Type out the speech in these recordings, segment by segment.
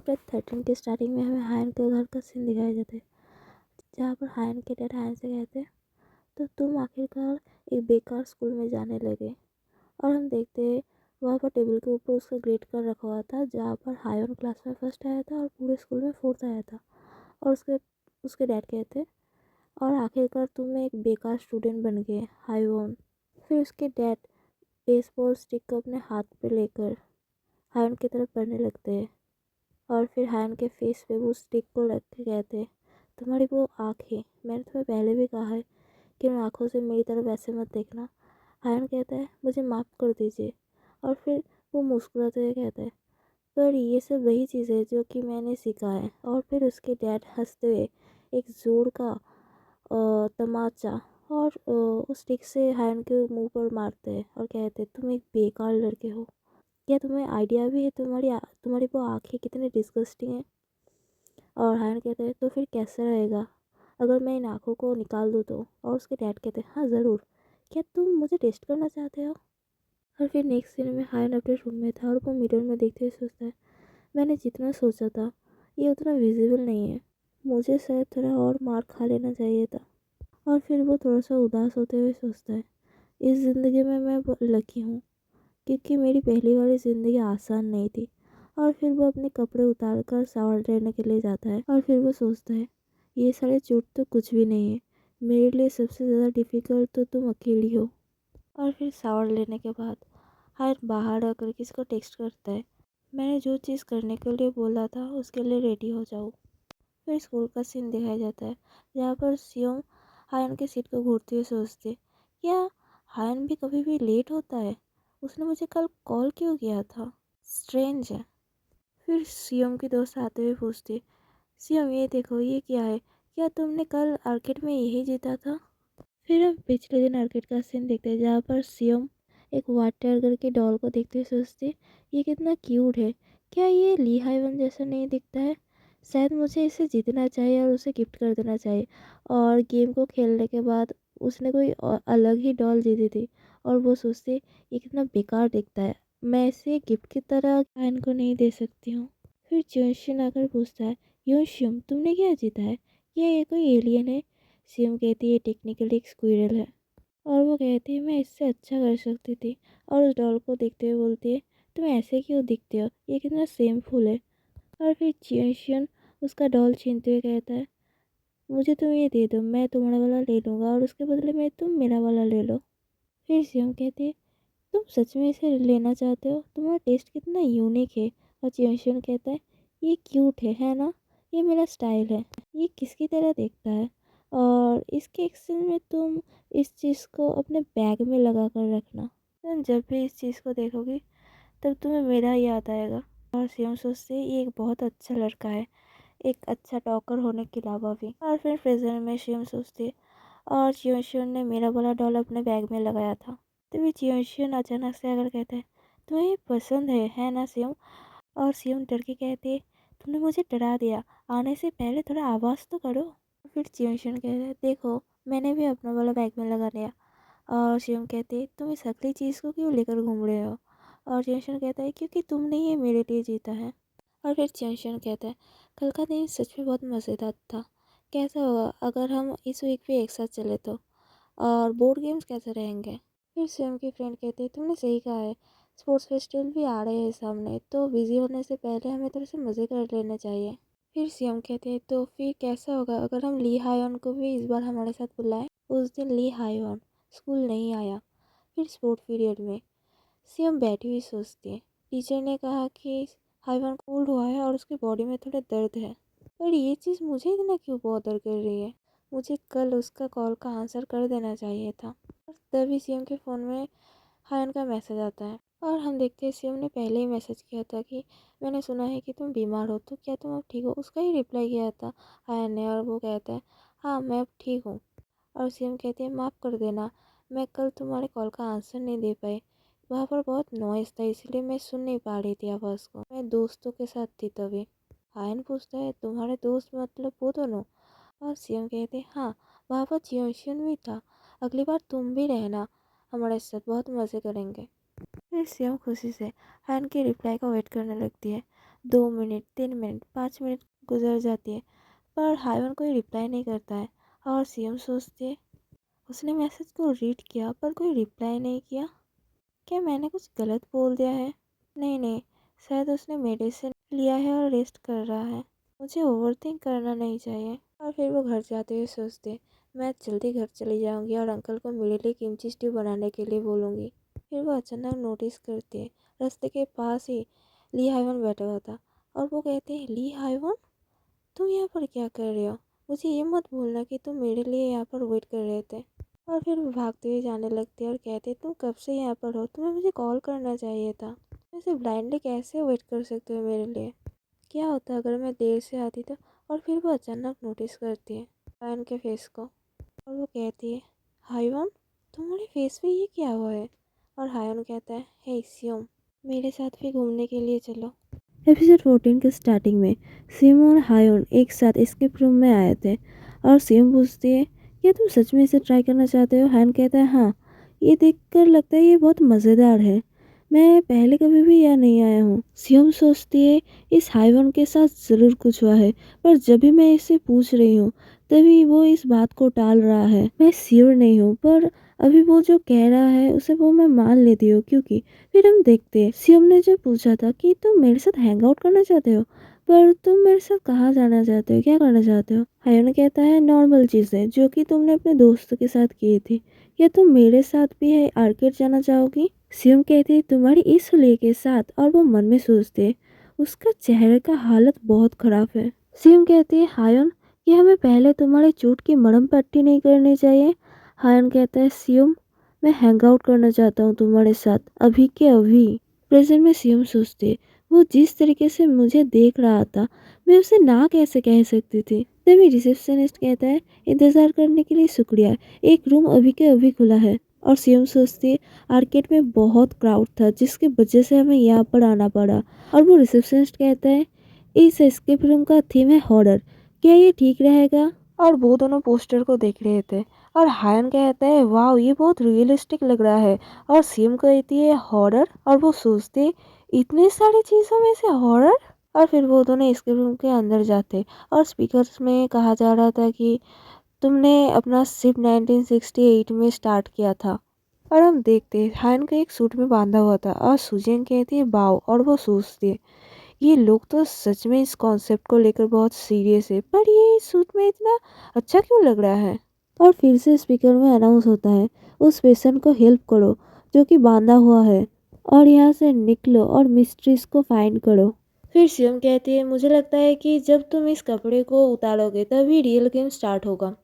Chapter 13 के starting में हमें हायन के घर का सीन दिखाया जाता है, जहाँ पर हायन के डैड हायन से कहते हैं तो तुम आखिरकार एक बेकार स्कूल में जाने लगे। और हम देखते हैं वहाँ पर टेबल के ऊपर उसका ग्रेड कार्ड रखा हुआ था, जहाँ पर हायन क्लास में फर्स्ट आया था और पूरे स्कूल में फोर्थ आया था। और उसके उसके डैड कहते और आखिरकार तुम एक बेकार स्टूडेंट बन गए हायन। फिर उसके डैड बेसबॉल स्टिक को अपने हाथ पे लेकर हायन की तरफ बढ़ने लगते हैं और फिर हायन के फेस पे वो स्टिक को रख के कहते तुम्हारी वो आँखें, मैंने तुम्हें पहले भी कहा है कि उन आँखों से मेरी तरफ ऐसे मत देखना। हायन कहता है मुझे माफ़ कर दीजिए। और फिर वो मुस्कुराते हुए कहता है पर ये सब वही चीज़ है जो कि मैंने सीखा है। और फिर उसके डैड हंसते हुए एक जोर का तमाचा और उस स्टिक से हायन के मुंह पर मारते हैं और कहते तुम एक बेकार लड़के हो। क्या तुम्हें आइडिया भी है तुम्हारी वो आँखें कितनी डिस्गस्टिंग है। और हायन कहते हैं तो फिर कैसा रहेगा अगर मैं इन आँखों को निकाल दूँ तो। और उसके डैड कहते हैं हाँ ज़रूर, क्या तुम मुझे टेस्ट करना चाहते हो। और फिर नेक्स्ट सीन में हायन अपने रूम में था और वो मिरर में देखते हुए सोचता है मैंने जितना सोचा था ये उतना विजिबल नहीं है, मुझे शायद थोड़ा और मार खा लेना चाहिए था। और फिर वो थोड़ा सा उदास होते हुए सोचता है इस ज़िंदगी में मैं लकी हूँ क्योंकि मेरी पहली वाली ज़िंदगी आसान नहीं थी। और फिर वो अपने कपड़े उतार कर शावर लेने के लिए जाता है और फिर वो सोचता है ये सारे चोट तो कुछ भी नहीं है, मेरे लिए सबसे ज़्यादा डिफ़िकल्ट तो तुम अकेली हो। और फिर शावर लेने के बाद हर बाहर आकर किसी को टेक्स्ट करता है मैंने जो चीज़ करने के लिए बोला था उसके लिए रेडी हो जाओ। फिर स्कूल का सीन दिखाया जाता है जहाँ पर सियोंग हायन की सीट को घूरते हुए सोचते क्या हायन भी कभी भी लेट होता है, उसने मुझे कल कॉल क्यों किया था, स्ट्रेंज है। फिर सियोंग की दोस्त आते हुए पूछती सियोंग ये देखो ये क्या है, क्या तुमने कल आर्केड में यही जीता था। फिर हम पिछले दिन आर्केड का सीन देखते हैं जहाँ पर सियोंग एक व्हाइट टाइगर के डॉल को देखते हुए सोचती ये कितना क्यूट है, क्या ये ली हायवन जैसा नहीं दिखता है, शायद मुझे इसे जीतना चाहिए और उसे गिफ्ट कर देना चाहिए। और गेम को खेलने के बाद उसने कोई अलग ही डॉल जीती थी और वो सोचती ये कितना बेकार दिखता है, मैं इसे गिफ्ट की तरह बहन को नहीं दे सकती हूँ। फिर जोशिन आकर पूछता है योशियम तुमने क्या जीता है, क्या ये कोई एलियन है। सियम कहती है टेक्निकली एक स्क्विरल है। और वो कहती है मैं इससे अच्छा कर सकती थी। और उस डॉल को देखते हुए बोलती है तुम ऐसे क्यों दिखते हो, ये कितना सेमफुल है। और फिर चियन उसका डॉल छीनते हुए कहता है मुझे तुम ये दे दो, मैं तुम्हारा वाला ले लूँगा और उसके बदले में तुम मेरा वाला ले लो। फिर सियम कहती है तुम सच में इसे लेना चाहते हो, तुम्हारा टेस्ट कितना यूनिक है। और चियन कहता है ये क्यूट है ना, ये मेरा स्टाइल है, ये किसकी तरह देखता है। और इसके एक्सचेंज में तुम इस चीज़ को अपने बैग में लगा कर रखना, तुम जब भी इस चीज़ को देखोगी तब तुम्हें मेरा याद आएगा। और सियम सोचते ये एक बहुत अच्छा लड़का है, एक अच्छा टॉकर होने के अलावा भी। और फिर प्रेजेंट में शियम सोचती और चियोशियन ने मेरा वाला डॉल अपने बैग में लगाया था। तभी चियोशियन अचानक से आकर कहता है तुम्हें ये पसंद है ना सियम। और सियम डर के कहते तुमने मुझे डरा दिया, आने से पहले थोड़ा आवाज़ तो करो। फिर चियोशियन कहते देखो मैंने भी अपना वाला बैग में लगा लिया। और शिवम कहते तुम इस अगली चीज़ को क्यों लेकर घूम रहे हो। और चियोशियन कहता है क्योंकि तुमने ये मेरे लिए जीता है। और फिर चियोशियन कहता है कल का दिन सच में बहुत मज़ेदार था, कैसा होगा अगर हम इस वीक भी एक साथ चले तो, और बोर्ड गेम्स कैसे रहेंगे। फिर स्वयं की फ्रेंड कहती है तुमने सही कहा है, स्पोर्ट्स फेस्टिवल भी आ रहे हैं सामने, तो बिजी होने से पहले हमें थोड़े से मज़े कर लेने चाहिए। फिर सीएम कहते हैं तो फिर कैसा होगा अगर हम ली हायोन को भी इस बार हमारे साथ बुलाएं। उस दिन ली हायोन स्कूल नहीं आया। फिर स्पोर्ट पीरियड में सीएम बैठी हुई सोचती है टीचर ने कहा कि हायोन कोल्ड हुआ है और उसकी बॉडी में थोड़ा दर्द है, पर ये चीज़ मुझे इतना क्यों बॉदर कर रही है, मुझे कल उसका कॉल का आंसर कर देना चाहिए था। और तभी सीएम के फ़ोन में हायन का मैसेज आता है और हम देखते हैं सीएम ने पहले ही मैसेज किया था कि मैंने सुना है कि तुम बीमार हो तो क्या तुम अब ठीक हो, उसका ही रिप्लाई किया था हायन ने। और वो कहता है हाँ मैं अब ठीक हूँ। और सीएम कहती है माफ़ कर देना, मैं कल तुम्हारे कॉल का आंसर नहीं दे पाई, वहाँ पर बहुत नॉइज़ था इसलिए मैं सुन नहीं पा रही थी आवाज़ को, मैं दोस्तों के साथ थी तभी। हायन पूछता है तुम्हारे दोस्त मतलब वो दोनों। और सीएम कहते हैं हाँ वहाँ पर जियोशियन भी था, अगली बार तुम भी रहना, हमारे साथ बहुत मज़े करेंगे। फिर सीएम खुशी से हायन के रिप्लाई का वेट करने लगती है 2 मिनट, 3 मिनट, 5 मिनट गुजर जाती है, पर हायवन कोई रिप्लाई नहीं करता है। और सीएम सोचती है, उसने मैसेज को रीड किया पर कोई रिप्लाई नहीं किया। क्या मैंने कुछ गलत बोल दिया है? नहीं नहीं, शायद उसने मेडिसिन लिया है और रेस्ट कर रहा है। मुझे ओवरथिंक करना नहीं चाहिए। और फिर वो घर जाते हुए सोचते, मैं जल्दी घर चली जाऊंगी और अंकल को मेरे लिए किमची स्ट्यू बनाने के लिए बोलूँगी। फिर वो अचानक नोटिस करती है, रास्ते के पास ही ली हाइवन बैठा हुआ था। और वो कहते हैं, ली हाइवन, तुम यहाँ पर क्या कर रहे हो? मुझे ये मत भूलना कि तुम मेरे लिए यहाँ पर वेट कर रहे थे। और फिर वो भागते हुए जाने लगते हैं और कहते, तुम कब से यहाँ पर हो? तुम्हें मुझे कॉल करना चाहिए था। वैसे ब्लाइंडली कैसे वेट कर सकते हो मेरे लिए? क्या होता अगर मैं देर से आती तो? और फिर वो अचानक नोटिस करती है हायन के फेस को। और वो कहती है, हायन, तुम्हारे फेस पे ये क्या हुआ है? और हायन कहता है, हे सियोम, मेरे साथ भी घूमने के लिए चलो। एपिसोड 14 के स्टार्टिंग में सिम और हायन एक साथ एस्केप रूम में आए थे। और सिम पूछती है, क्या तुम सच में इसे ट्राई करना चाहते हो? हायन कहता है, हाँ, ये देखकर लगता है ये बहुत मज़ेदार है। मैं पहले कभी भी यहाँ नहीं आया हूँ। सिम सोचती है, इस हायवन के साथ ज़रूर कुछ हुआ है, पर जब भी मैं इससे पूछ रही हूँ तभी वो इस बात को टाल रहा है। मैं श्योर नहीं हूँ, पर अभी वो जो कह रहा है उसे वो मैं मान लेती हूँ, क्योंकि फिर हम देखते हैं सियम ने जो पूछा था कि तुम मेरे साथ हैंग आउट करना चाहते हो, पर तुम मेरे साथ कहाँ जाना चाहते हो, क्या करना चाहते हो? हायन कहता है, नॉर्मल चीज़ें जो कि तुमने अपने दोस्तों के साथ की थी। क्या तुम मेरे साथ भी है आर्केड जाना चाहोगी? सियम कहती है, तुम्हारी इस हुलिये के साथ। और वो मन में सोचते, उसका चेहरे का हालत बहुत ख़राब है। सियम कहती है, हायन, कि हमें पहले तुम्हारे चोट की मरहम पट्टी नहीं करनी चाहिए? हायन कहता है, सियम, मैं हैंग आउट करना चाहता हूँ तुम्हारे साथ, अभी के अभी। प्रेजेंट में सियम सोचते, वो जिस तरीके से मुझे देख रहा था, मैं उसे ना कैसे कह सकती थी। तभी रिसेप्शनिस्ट कहता है, इंतज़ार करने के लिए शुक्रिया, एक रूम अभी के अभी खुला है। और सियम सोचती, आर्केड में बहुत क्राउड था जिसकी वजह से हमें यहाँ पर आना पड़ा। और वो रिसेप्शनिस्ट कहता है, इस एस्केप रूम का थीम है हॉरर, क्या ये ठीक रहेगा? और वो दोनों पोस्टर को देख रहे थे। और हायन कहता है, वाह, ये बहुत रियलिस्टिक लग रहा है। और सिम कहती है, हॉरर? और वो सोचते, इतनी सारी चीज़ों में से हॉरर? और फिर वो दोनों एस्केप रूम के अंदर जाते और स्पीकर्स में कहा जा रहा था कि तुमने अपना शिप 1968 में स्टार्ट किया था। और हम देखते हायन का एक सूट में बांधा हुआ था। और सुजैन कहती है, वाओ। और वो सोचती है, ये लोग तो सच में इस कॉन्सेप्ट को लेकर बहुत सीरियस है, पर ये इस सूट में इतना अच्छा क्यों लग रहा है? और फिर से स्पीकर में अनाउंस होता है, उस पेशेंट को हेल्प करो जो कि बांधा हुआ है, और यहाँ से निकलो और मिस्ट्रीज को फाइंड करो। फिर सीएम कहती है, मुझे लगता है कि जब तुम इस कपड़े को उतारोगे तभी रियल गेम स्टार्ट होगा।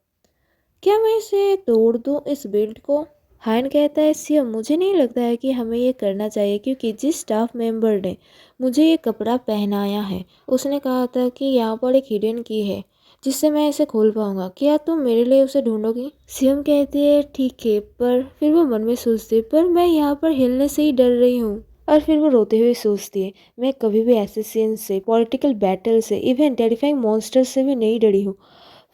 क्या मैं इसे तोड़ दूँ, इस बेल्ट को? हायन कहता है, सीएम, मुझे नहीं लगता है कि हमें ये करना चाहिए, क्योंकि जिस स्टाफ मेंबर ने मुझे ये कपड़ा पहनाया है उसने कहा था कि यहाँ पर एक हिडन की है जिससे मैं इसे खोल पाऊंगा। क्या तुम मेरे लिए उसे ढूंढोगी? सीएम कहती है, ठीक है, पर फिर वो मन में सोचती, पर मैं यहाँ पर हिलने से ही डर रही हूँ। और फिर वो रोते हुए सोचती है, मैं कभी भी एसेसिन से, पॉलिटिकल बैटल से, इवन टेरिफाइंग मॉन्स्टर से भी नहीं डरी हूँ।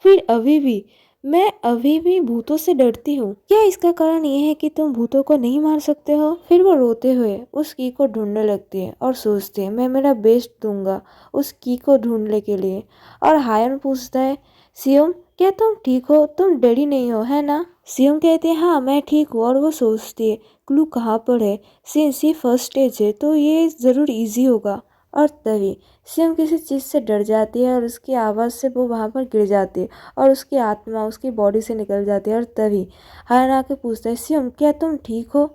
फिर मैं अभी भी भूतों से डरती हूँ। क्या इसका कारण ये है कि तुम भूतों को नहीं मार सकते हो? फिर वो रोते हुए उस की को ढूंढने लगती है और सोचती है, मैं मेरा बेस्ट दूंगा उस की को ढूंढने के लिए। और हायन पूछता है, सियम, क्या तुम ठीक हो? तुम डरी नहीं हो, है ना? सियम कहती है, हाँ, मैं ठीक हूँ। और वो सोचती है, क्लू कहाँ पर है? सिंस ये फर्स्ट स्टेज है तो ये ज़रूर ईजी होगा। और तभी सियम किसी चीज़ से डर जाती है और उसकी आवाज़ से वो वहाँ पर गिर जाती है और उसकी आत्मा उसकी बॉडी से निकल जाती है। और तभी हायन आके पूछता है, सियम, क्या तुम ठीक हो?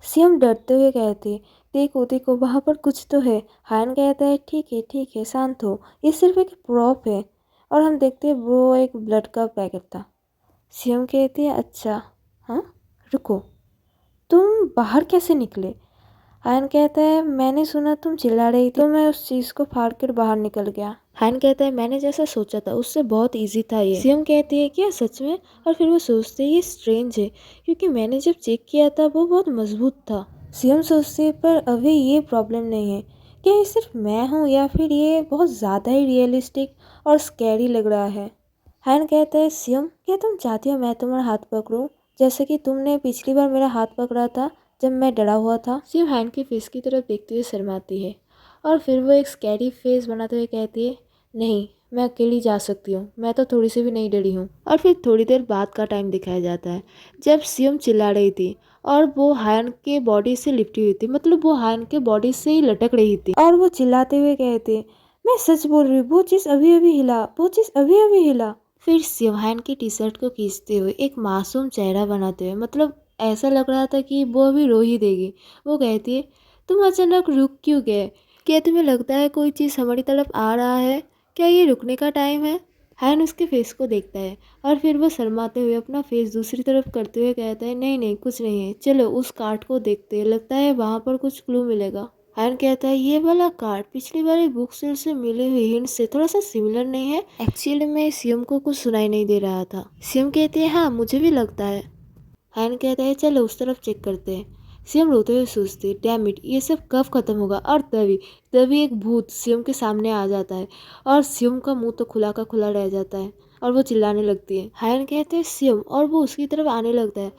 सियम डरते हुए कहती है, देखो देखो, वहाँ पर कुछ तो है। हायन कहता है, ठीक है, शांत हो, ये सिर्फ एक प्रॉप है। और हम देखते हैं वो एक ब्लड का पैकेट था। सियम कहती है, अच्छा, हाँ, रुको, तुम बाहर कैसे निकले? हायन कहता है, मैंने सुना तुम चिल्ला रही थी तो मैं उस चीज़ को फाड़ कर बाहर निकल गया। हायन कहता है, मैंने जैसा सोचा था उससे बहुत इजी था ये। सियम कहती है, क्या सच में? और फिर वो सोचते हैं, ये स्ट्रेंज है, क्योंकि मैंने जब चेक किया था वो बहुत मजबूत था। सियम सोचते हैं, पर अभी ये प्रॉब्लम नहीं है, क्या ये सिर्फ मैं हूँ या फिर ये बहुत ज़्यादा ही रियलिस्टिक और स्कैरी लग रहा है? हायन कहता है, सियम, क्या तुम चाहती हो मैं तुम्हारा हाथ पकड़ूं, जैसे कि तुमने पिछली बार मेरा हाथ पकड़ा था जब मैं डरा हुआ था? सियम हायन के फेस की तरफ देखते हुए शर्माती है और फिर वो एक स्कैरी फेस बनाते हुए कहती है, नहीं मैं अकेली जा सकती हूँ, मैं तो थोड़ी सी भी नहीं डरी हूँ। और फिर थोड़ी देर बाद का टाइम दिखाया जाता है जब सियम चिल्ला रही थी और वो हायन के बॉडी से लिपटी हुई थी, मतलब वो हायन के बॉडी से ही लटक रही थी और वो चिल्लाते हुए कहती, मैं सच बोल रही हूँ, वो चीज़ अभी अभी हिला, वो चीज़ अभी अभी हिला। फिर सियम हायन की टी शर्ट को खींचते हुए एक मासूम चेहरा बनाते हुए, मतलब ऐसा लग रहा था कि वो अभी रो ही देगी, वो कहती है, तुम अचानक रुक क्यों गए? क्या तुम्हें लगता है कोई चीज़ हमारी तरफ आ रहा है? क्या ये रुकने का टाइम है? हायन उसके फेस को देखता है और फिर वो शर्माते हुए अपना फेस दूसरी तरफ करते हुए कहता है, नहीं नहीं कुछ नहीं है, चलो उस कार्ड को देखते हैं, लगता है वहाँ पर कुछ क्लू मिलेगा। हायन कहता है, ये वाला कार्ड पिछली बार बुक सेल से मिली हुई हिंट से थोड़ा सा सिमिलर नहीं है? एक्चुअली में सियम को कुछ सुनाई नहीं दे रहा था। सियम कहती है, हाँ मुझे भी लगता है। हायन कहता है, चलो उस तरफ चेक करते हैं। सियम रोते हुए सोचती है, डैम इट, ये सब कब खत्म होगा? और तभी तभी एक भूत सियम के सामने आ जाता है और सियम का मुंह तो खुला का खुला रह जाता है और वो चिल्लाने लगती है। हायन कहते हैं सियम, और वो उसकी तरफ आने लगता है,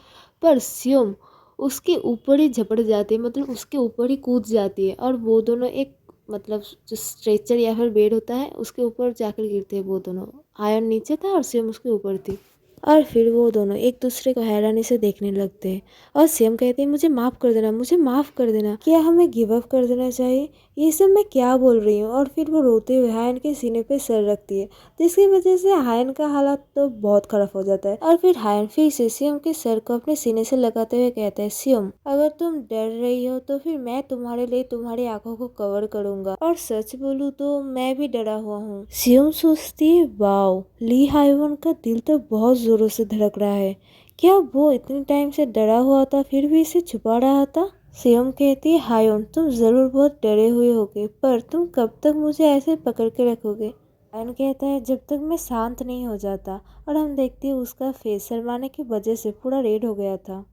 पर सियम उसके ऊपर ही झपट जाती है, मतलब उसके ऊपर ही कूद जाती है और वो दोनों एक, मतलब जो स्ट्रेचर या फिर बेड होता है उसके ऊपर जाकर गिरते हैं वो दोनों। हायन नीचे था और सियम उसके ऊपर थी और फिर वो दोनों एक दूसरे को हैरानी से देखने लगते हैं और सियम कहते हैं, मुझे माफ़ कर देना, मुझे माफ़ कर देना, क्या हमें गिव अप कर देना चाहिए? ये सब मैं क्या बोल रही हूँ? और फिर वो रोते हुए हायन के सीने पे सर रखती है, जिसकी वजह से हायन का हालत तो बहुत खराब हो जाता है। और फिर हायन फिर से सियम के सर को अपने सीने से लगाते हुए कहता है, सियम अगर तुम डर रही हो तो फिर मैं तुम्हारे लिए तुम्हारी आंखों को कवर करूंगा, और सच बोलूं तो मैं भी डरा हुआ हूँ। सियम सोचती है, वाओ, ली हायवन का दिल तो बहुत जोरों से धड़क रहा है, क्या वो इतने टाइम से डरा हुआ था फिर भी इसे छुपा रहा था? सियम कहती है, हायन तुम जरूर बहुत डरे हुए होगे, पर तुम कब तक मुझे ऐसे पकड़ के रखोगे? हायन कहता है, जब तक मैं शांत नहीं हो जाता। और हम देखते हैं उसका फेस शर्माने की वजह से पूरा रेड हो गया था।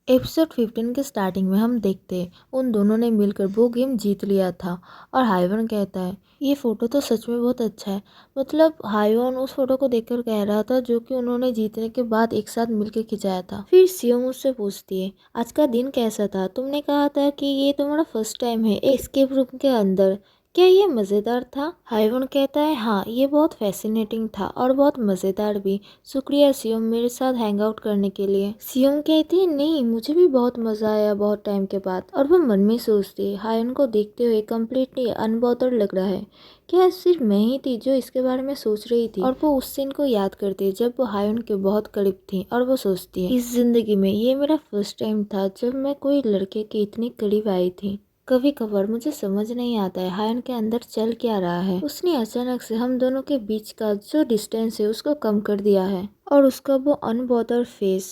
एपिसोड 15 के स्टार्टिंग में हम देखते हैं उन दोनों ने मिलकर वो गेम जीत लिया था और हायवन कहता है, ये फ़ोटो तो सच में बहुत अच्छा है। मतलब हायवन उस फोटो को देखकर कह रहा था जो कि उन्होंने जीतने के बाद एक साथ मिलकर खिंचाया था। फिर सियोंग उससे पूछती है, आज का दिन कैसा था? तुमने कहा था कि ये तुम्हारा फर्स्ट टाइम है एस्केप रूम के अंदर, क्या ये मज़ेदार था? हायवन कहता है, हाँ ये बहुत फैसिनेटिंग था और बहुत मज़ेदार भी। शुक्रिया सियोम मेरे साथ हैंग आउट करने के लिए। सियोम कहती है, नहीं मुझे भी बहुत मज़ा आया बहुत टाइम के बाद। और वो मन में सोचती है, हायवन को देखते हुए कम्प्लीटली अनबॉदर्ड लग रहा है। क्या सिर्फ मैं ही थी जो इसके बारे में सोच रही थी? और वो उस सीन को याद करती है जब वो हायवन के बहुत करीब थी और वो सोचती है, इस जिंदगी में ये मेरा फर्स्ट टाइम था जब मैं कोई लड़के के इतनी करीब आई थी। कभी कभार मुझे समझ नहीं आता है हायन के अंदर चल क्या रहा है। उसने अचानक से हम दोनों के बीच का जो डिस्टेंस है उसको कम कर दिया है और उसका वो अनबॉदर फेस।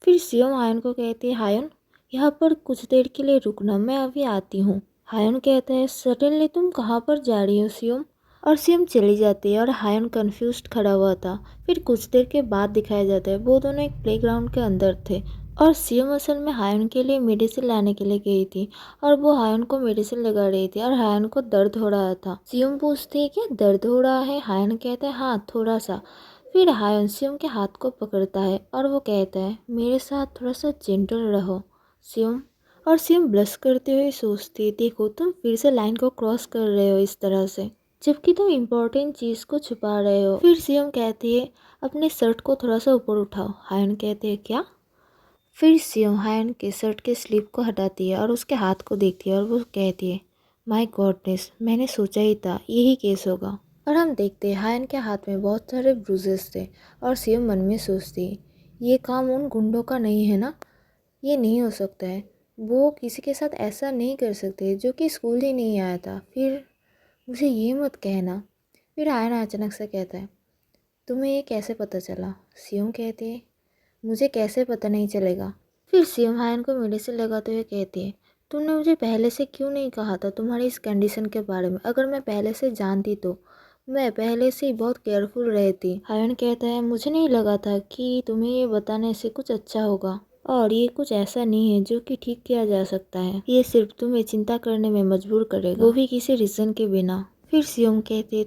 फिर सियोम हायन को कहती है, हायन यहाँ पर कुछ देर के लिए रुकना, मैं अभी आती हूँ। हायन कहता है, सडनली तुम कहाँ पर जा रही हो सियोम? और सियोम चली जाती है और हायन कंफ्यूज्ड खड़ा हुआ था। फिर कुछ देर के बाद दिखाया जाता है वो दोनों एक प्लेग्राउंड के अंदर थे और सियोम असल में हायन के लिए मेडिसिन लाने के लिए गई थी और वो हायन को मेडिसिन लगा रही थी और हायन को दर्द हो रहा था। सियोम पूछती है, क्या दर्द हो रहा है? हायन कहता है, हाँ थोड़ा सा। फिर हायन सियोम के हाथ को पकड़ता है और वो कहता है, मेरे साथ थोड़ा सा जेंटल रहो सियोम। और सियोम ब्लश करते हुए सोचती है, देखो तुम फिर से लाइन को क्रॉस कर रहे हो इस तरह से, जबकि तुम इम्पोर्टेंट चीज़ को छुपा रहे हो। फिर सियोम कहती है, अपने शर्ट को थोड़ा सा ऊपर उठाओ। हायन कहते हैं, क्या? फिर सियोंग हायन के शर्ट के स्लीव को हटाती है और उसके हाथ को देखती है और वो कहती है, माय गॉडनेस, मैंने सोचा ही था यही केस होगा। और हम देखते हैं हायन के हाथ में बहुत सारे ब्रूजेस थे और सियोंग मन में सोचती है, ये काम उन गुंडों का नहीं है ना? ये नहीं हो सकता है, वो किसी के साथ ऐसा नहीं कर सकते जो कि स्कूल ही नहीं आया था। फिर मुझे ये मत कहना। फिर हायन अचानक से कहता है, तुम्हें ये कैसे पता चला? सियोंग कहती है, मुझे कैसे पता नहीं चलेगा। फिर सियोंग हायन को मेडिसिन लगाते हुए कहती है, तुमने मुझे पहले से क्यों नहीं कहा था तुम्हारी इस कंडीशन के बारे में? अगर मैं पहले से जानती तो मैं पहले से ही बहुत केयरफुल रहती। हायन कहता है, मुझे नहीं लगा था कि तुम्हें ये बताने से कुछ अच्छा होगा और ये कुछ ऐसा नहीं है जो कि ठीक किया जा सकता है। ये सिर्फ तुम्हें चिंता करने में मजबूर करेगा, वो भी किसी रीज़न के बिना। फिर सियोंग कहते,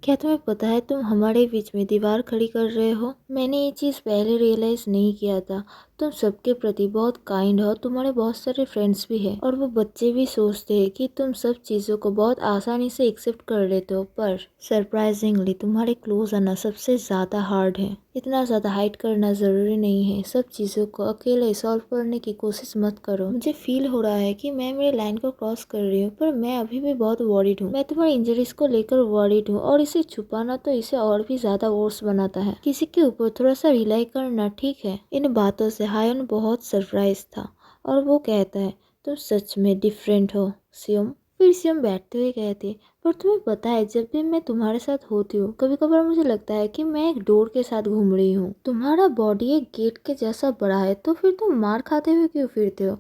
क्या तुम्हें पता है तुम हमारे बीच में दीवार खड़ी कर रहे हो? मैंने ये चीज़ पहले रियलाइज़ नहीं किया था। तुम सबके प्रति बहुत काइंड हो, तुम्हारे बहुत सारे फ्रेंड्स भी है और वो बच्चे भी सोचते हैं कि तुम सब चीज़ों को बहुत आसानी से एक्सेप्ट कर लेते हो, पर सरप्राइजिंगली तुम्हारे क्लोज आना सबसे ज़्यादा हार्ड है। इतना ज़्यादा हाइड करना ज़रूरी नहीं है, सब चीज़ों को अकेले सॉल्व करने की कोशिश मत करो। मुझे फील हो रहा है कि मैं मेरे लाइन को क्रॉस कर रही हूँ, पर मैं अभी भी बहुत वॉरिड हूँ। मैं तुम्हारी इंजरीज को लेकर वॉरिड हूँ और इसे छुपाना तो इसे और भी ज़्यादा वर्स बनाता है। किसी के ऊपर थोड़ा सा रिलाई करना ठीक है। इन बातों से हायन बहुत सरप्राइज था और वो कहता है, तुम सच में डिफरेंट हो सियम। फिर सियम बैठते हुए कहते, पर तुम्हें पता है जब भी मैं तुम्हारे साथ होती हूँ कभी कभार मुझे लगता है कि मैं एक डोर के साथ घूम रही हूँ। तुम्हारा बॉडी एक गेट के जैसा बड़ा है, तो फिर तुम मार खाते हुए क्यों फिरते हो?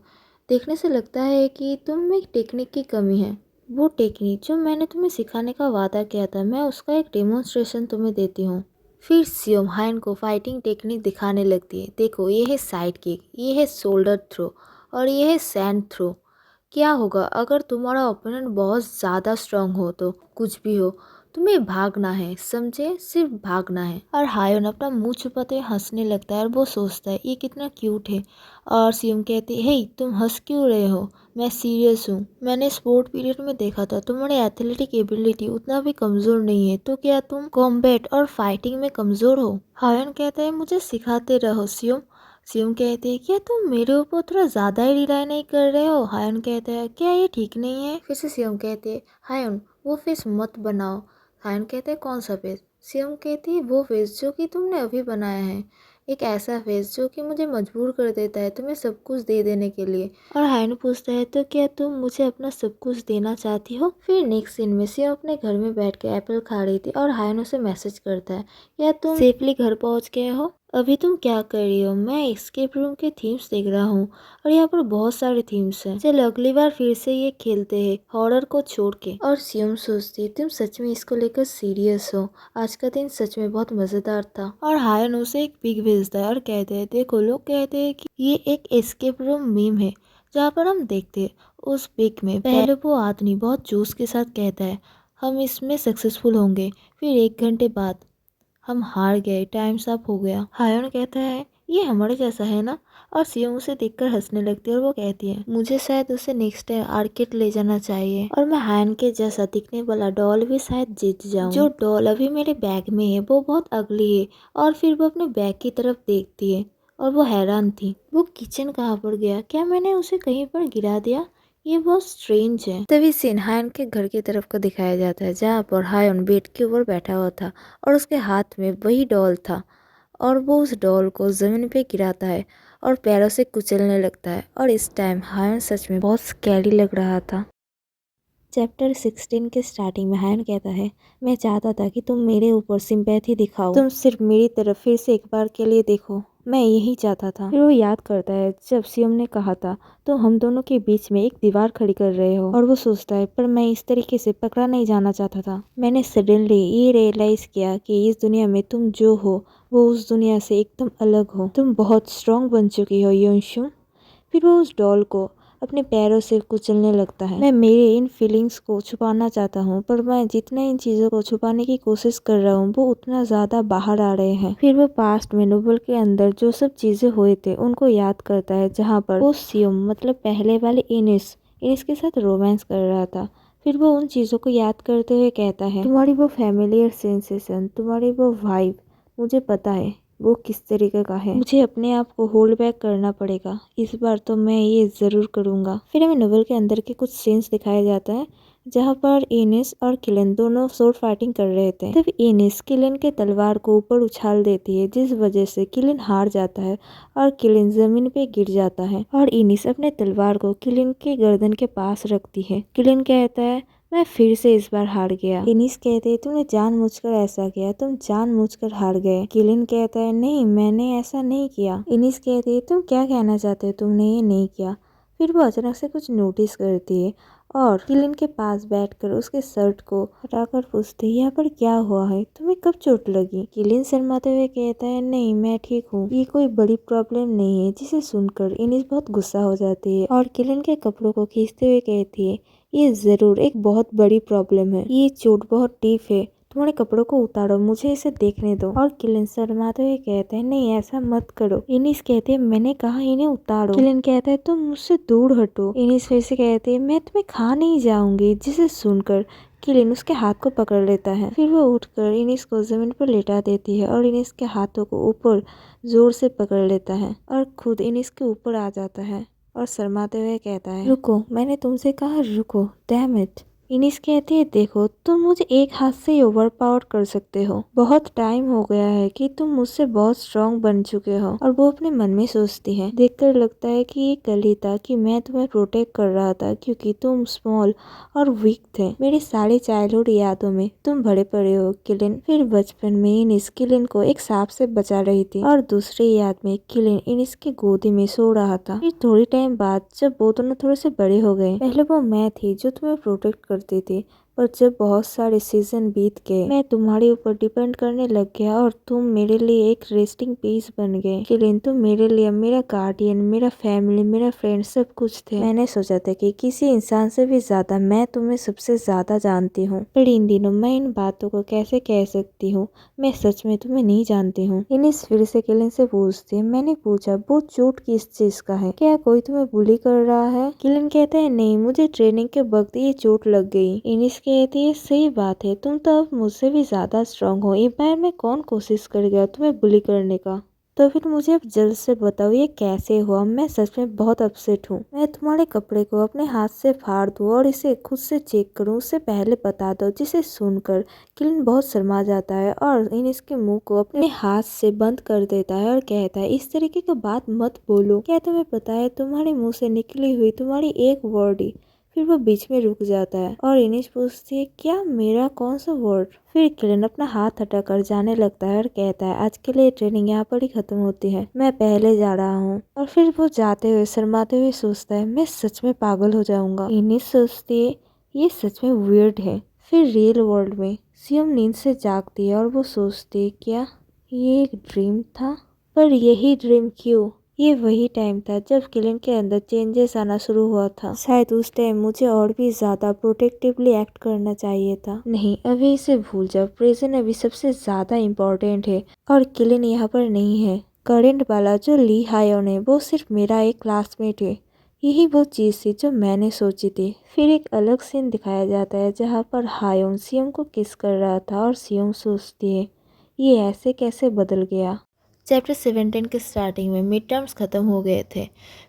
देखने से लगता है कि तुम में एक टेक्निक की कमी है। वो टेक्निक जो मैंने तुम्हें सिखाने का वादा किया था, मैं उसका एक डेमोन्स्ट्रेशन तुम्हें देती हूँ। फिर सियम हायन को फाइटिंग टेक्निक दिखाने लगती है। देखो, ये है साइड किक, ये है शोल्डर थ्रो और ये है सैंड थ्रो। क्या होगा अगर तुम्हारा ओपोनेंट बहुत ज़्यादा स्ट्रांग हो? तो कुछ भी हो, तुम्हें भागना है, समझे? सिर्फ भागना है। और हायन अपना मुंह छुपाते हुए हंसने लगता है और वो सोचता है ये कितना क्यूट है। और सियम कहती है, हे तुम हंस क्यों रहे हो? मैं सीरियस हूँ। मैंने स्पोर्ट पीरियड में देखा था, तुम्हारी एथलेटिक एबिलिटी उतना भी कमज़ोर नहीं है, तो क्या तुम कॉम्बैट और फाइटिंग में कमज़ोर हो? हायन कहता है, मुझे सिखाते रहो सियम। सियम कहते हैं, क्या तुम मेरे ऊपर थोड़ा ज़्यादा ही रिलाई नहीं कर रहे हो? हायन कहता है, क्या ये ठीक नहीं है? फिर से सियम कहते हैं, हायन वो फेस मत बनाओ। हायन कहते हैं, कौन सा फेस? सियम कहती है, वो फेस जो कि तुमने अभी बनाया है, एक ऐसा फेस जो कि मुझे मजबूर कर देता है तुम्हें सब कुछ दे देने के लिए। और हायन पूछता है, तो क्या तुम मुझे अपना सब कुछ देना चाहती हो? फिर नेक्स्ट सीन में सियम अपने घर में बैठ के एप्पल खा रही थी और हायन उसे मैसेज करता है, क्या तुम सेफली घर पहुंच गए हो? अभी तुम क्या कर रही हो? मैं एस्केप रूम के थीम्स देख रहा हूँ और यहाँ पर बहुत सारे थीम्स हैं। चलो अगली बार फिर से ये खेलते हैं, हॉरर को छोड़ के। और सियम सोचती है, तुम सच में इसको लेकर सीरियस हो? आज का दिन सच में बहुत मजेदार था। और हायन उसे एक पिक भेजता है और कहते हैं, देखो लोग कहते हैं कि ये एक एस्केप रूम मीम है जहाँ पर हम देखते हैं। उस पिक में पहले वो आदमी बहुत जोश के साथ कहता है, हम इसमें सक्सेसफुल होंगे। फिर 1 घंटे बाद हम हार गए, टाइम्स अप हो गया। हायन कहता है, ये हमारे जैसा है ना? और सियम उसे देखकर हंसने लगती है और वो कहती है, मुझे शायद उसे नेक्स्ट टाइम आर्केड ले जाना चाहिए और मैं हायन के जैसा दिखने वाला डॉल भी शायद जीत जाऊं। जो डॉल अभी मेरे बैग में है वो बहुत अगली है। और फिर वो अपने बैग की तरफ देखती है और वो हैरान थी, वो किचन कहाँ पर गया? क्या मैंने उसे कहीं पर गिरा दिया? ये बहुत स्ट्रेंज है। तभी सीन हायन के घर की तरफ को दिखाया जाता है जहाँ पर हायन बेड के ऊपर बैठा हुआ था और उसके हाथ में वही डॉल था और वो उस डॉल को ज़मीन पे गिराता है और पैरों से कुचलने लगता है। और इस टाइम हायन सच में बहुत स्कैरी लग रहा था। चैप्टर 16 के स्टार्टिंग में हायन कहता है, मैं चाहता था कि तुम मेरे ऊपर सिंपैथी दिखाओ, तुम सिर्फ मेरी तरफ फिर से एक बार के लिए देखो, मैं यही चाहता था। फिर वो याद करता है जब सियम ने कहा था तो हम दोनों के बीच में एक दीवार खड़ी कर रहे हो, और वो सोचता है, पर मैं इस तरीके से पकड़ा नहीं जाना चाहता था। मैंने सडनली ये रियलाइज किया कि इस दुनिया में तुम जो हो वो उस दुनिया से एकदम अलग हो। तुम बहुत स्ट्रांग बन चुकी हो योनशु। फिर वो उस डॉल को अपने पैरों से कुचलने लगता है। मैं मेरे इन फीलिंग्स को छुपाना चाहता हूँ, पर मैं जितना इन चीज़ों को छुपाने की कोशिश कर रहा हूँ वो उतना ज़्यादा बाहर आ रहे हैं। फिर वो पास्ट में नोबल के अंदर जो सब चीज़ें हुए थे उनको याद करता है, जहाँ पर वो सियम मतलब पहले वाले इनिस के साथ रोमांस कर रहा था। फिर वो उन चीज़ों को याद करते हुए कहता है, तुम्हारी वो फैमिलियर सेंसेशन, तुम्हारी वो वाइब, मुझे पता है वो किस तरीके का है। मुझे अपने आप को होल्ड बैक करना पड़ेगा, इस बार तो मैं ये ज़रूर करूँगा। फिर हमें नोवेल के अंदर के कुछ सीन्स दिखाया जाता है जहाँ पर इनिस और किलन दोनों स्वॉर्ड फाइटिंग कर रहे थे। तब इनिस किलन के तलवार को ऊपर उछाल देती है, जिस वजह से किलन हार जाता है और किलन जमीन पे गिर जाता है। और इनिस अपने तलवार को किलन के गर्दन के पास रखती है। किलन कहता है, मैं फिर से इस बार हार गया। इनिस कहते, तुमने जानबूझकर ऐसा किया, तुम जानबूझकर हार गए। किलन कहता है, नहीं मैंने ऐसा नहीं किया। इनिस कहते, तुम क्या कहना चाहते हो, तुमने ये नहीं किया। फिर वो अचानक से कुछ नोटिस करती है और किलन के पास बैठकर उसके शर्ट को हटाकर पूछती है, यहाँ पर क्या हुआ है, तुम्हें कब चोट लगी? किलन शर्माते हुए कहता है, नहीं मैं ठीक हूँ, ये कोई बड़ी प्रॉब्लम नहीं है। जिसे सुनकर इनिस बहुत गुस्सा हो जाती है और किलन के कपड़ों को खींचते हुए कहती है, ये जरूर एक बहुत बड़ी प्रॉब्लम है, ये चोट बहुत डीप है, तुम्हारे कपड़ों को उतारो, मुझे इसे देखने दो। और किलिन शर्माते हुए कहते हैं नहीं ऐसा मत करो। इनिस कहती है मैंने कहा इन्हें उतारो। किलिन कहता है तुम मुझसे दूर हटो। इनिस फिर से कहती है मैं तुम्हें खा नहीं जाऊंगी। जिसे सुनकर किलिन उसके हाथ को पकड़ लेता है। फिर वो उठकर इनिस को जमीन पर लेटा देती है और इनिस के हाथों को ऊपर जोर से पकड़ लेता है और खुद इनिस के ऊपर आ जाता है और शर्माते हुए कहता है रुको, मैंने तुमसे कहा रुको, डैम इट। इनिस कहती है देखो तुम मुझे एक हाथ से ही ओवर पावर कर सकते हो। बहुत टाइम हो गया है कि तुम मुझसे बहुत स्ट्रांग बन चुके हो। और वो अपने मन में सोचती है देखकर लगता है कि ये कल ही था कि मैं तुम्हें प्रोटेक्ट कर रहा था क्योंकि तुम स्मॉल और वीक थे। मेरी सारी चाइल्डहुड यादों में तुम भरे पड़े हो किलिन। फिर बचपन में इनिस किलिन को एक सांप से बचा रही थी और दूसरी याद में किलिन इनिस की गोदी में सो रहा था। फिर थोड़ी टाइम बाद जब वो दोनों थोड़े से बड़े हो गए, पहले वो मैं थी जो तुम्हें प्रोटेक्ट करती थी, पर जब बहुत सारे सीजन बीत गए मैं तुम्हारे ऊपर डिपेंड करने लग गया और तुम मेरे लिए एक रेस्टिंग पीस बन गए। किलिन तुम मेरे लिए मेरा गार्डियन, मेरा फैमिली, मेरा फ्रेंड सब कुछ थे। मैंने सोचा था कि किसी इंसान से भी ज्यादा मैं तुम्हें सबसे ज्यादा जानती हूँ, पर इन दिनों मैं इन बातों को कैसे कह सकती हूँ, मैं सच में तुम्हें नहीं जानती हूँ। इनिस फिर से किलिन से पूछती है मैंने पूछा वो चोट किस चीज का है, क्या कोई तुम्हें बुली कर रहा है? किलिन कहता है नहीं, मुझे ट्रेनिंग के वक्त ये चोट लग गई। इनिस कहती है सही बात है, तुम तो अब मुझसे भी ज्यादा स्ट्रांग हो। एक बार में कौन कोशिश कर गया तुम्हें बुली करने का? तो फिर मुझे अब जल्द से बताओ ये कैसे हुआ, मैं सच में बहुत अपसेट हूँ। मैं तुम्हारे कपड़े को अपने हाथ से फाड़ दूँ और इसे खुद से चेक करूँ उससे पहले बता दो। जिसे सुनकर किलिन बहुत शर्मा जाता है और इनिस के मुंह को अपने हाथ से बंद कर देता है और कहता है इस तरीके की बात मत बोलो। क्या तुम्हें पता है तुम्हारे मुंह से निकली हुई तुम्हारी एक वर्ड ही। फिर वो बीच में रुक जाता है और इनिस पूछती है क्या मेरा कौन सा वर्ड? फिर किलिन अपना हाथ हटाकर जाने लगता है और कहता है आज के लिए ट्रेनिंग यहाँ पर ही खत्म होती है, मैं पहले जा रहा हूँ। और फिर वो जाते हुए शर्माते हुए सोचता है मैं सच में पागल हो जाऊंगा। इनिस सोचती है ये सच में वियर्ड है। फिर रियल वर्ल्ड में सियम नींद से जागती है और वो सोचती है क्या ये एक ड्रीम था? पर यही ड्रीम क्यों? ये वही टाइम था जब किलिन के अंदर चेंजेस आना शुरू हुआ था। शायद उस टाइम मुझे और भी ज्यादा प्रोटेक्टिवली एक्ट करना चाहिए था। नहीं, अभी इसे भूल जाओ, प्रेजेंट अभी सबसे ज्यादा इम्पोर्टेंट है और किलिन यहाँ पर नहीं है। करंट वाला जो ली हायोन है वो सिर्फ मेरा एक क्लासमेट है। यही वो चीज थी जो मैंने सोची थी। फिर एक अलग सीन दिखाया जाता है जहाँ पर हायोन सियम को किस कर रहा था और सियम सोचती है ये ऐसे कैसे बदल गया। चैप्टर 17 के स्टार्टिंग में मिड टर्म्स खत्म हो गए थे।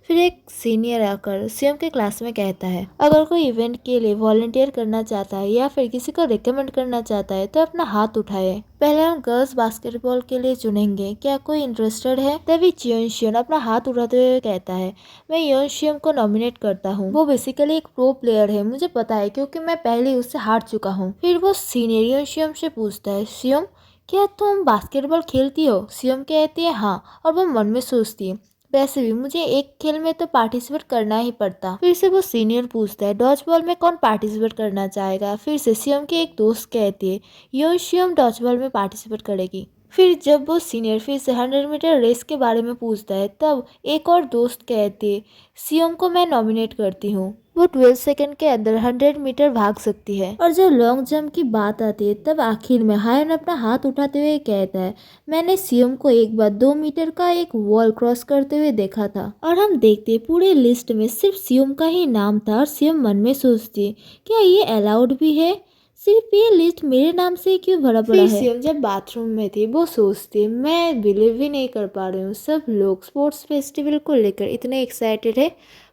फिर एक सीनियर आकर सियम के क्लास में कहता है अगर कोई इवेंट के लिए वॉलंटियर करना चाहता है या फिर किसी को रिकमेंड करना चाहता है तो अपना हाथ उठाए। पहले हम गर्ल्स बास्केटबॉल के लिए चुनेंगे, क्या कोई इंटरेस्टेड है? तभी चियोन अपना हाथ उठाते हुए कहता है मैं योन शियम को नॉमिनेट करता हूँ। वो बेसिकली एक प्रो प्लेयर है, मुझे पता है क्योंकि मैं पहले उससे हार चुका हूँ। फिर वो सीनियर योन शियम से पूछता है शियम क्या तुम बास्केटबॉल खेलती हो? सियम कहती है हाँ, और वो मन में सोचती है वैसे भी मुझे एक खेल में तो पार्टिसिपेट करना ही पड़ता। फिर से वो सीनियर पूछता है डॉज बॉल में कौन पार्टिसिपेट करना चाहेगा? फिर से सियम की एक दोस्त कहती है यो शियम डॉज बॉल में पार्टिसिपेट करेगी। फिर जब वो सीनियर फिर से 100 मीटर रेस के बारे में पूछता है तब एक और दोस्त कहती है सियम को मैं नॉमिनेट करती हूँ, वो 12 सेकंड के अंदर 100 मीटर भाग सकती है। और जब लॉन्ग जंप की बात आती है तब आखिर में हायन अपना हाथ उठाते हुए कहता है मैंने सियम को एक बार 2 मीटर का एक वॉल क्रॉस करते हुए देखा था। और हम देखते पूरे लिस्ट में सिर्फ सियम का ही नाम था और सियम मन में सोचती क्या ये अलाउड भी है? सिर्फ ये लिस्ट मेरे नाम से क्यों भरा पड़ा है? सियम जब बाथरूम में थी वो सोचती मैं बिलीव भी नहीं कर पा रही हूँ, सब लोग स्पोर्ट्स फेस्टिवल को लेकर इतने एक्साइटेड है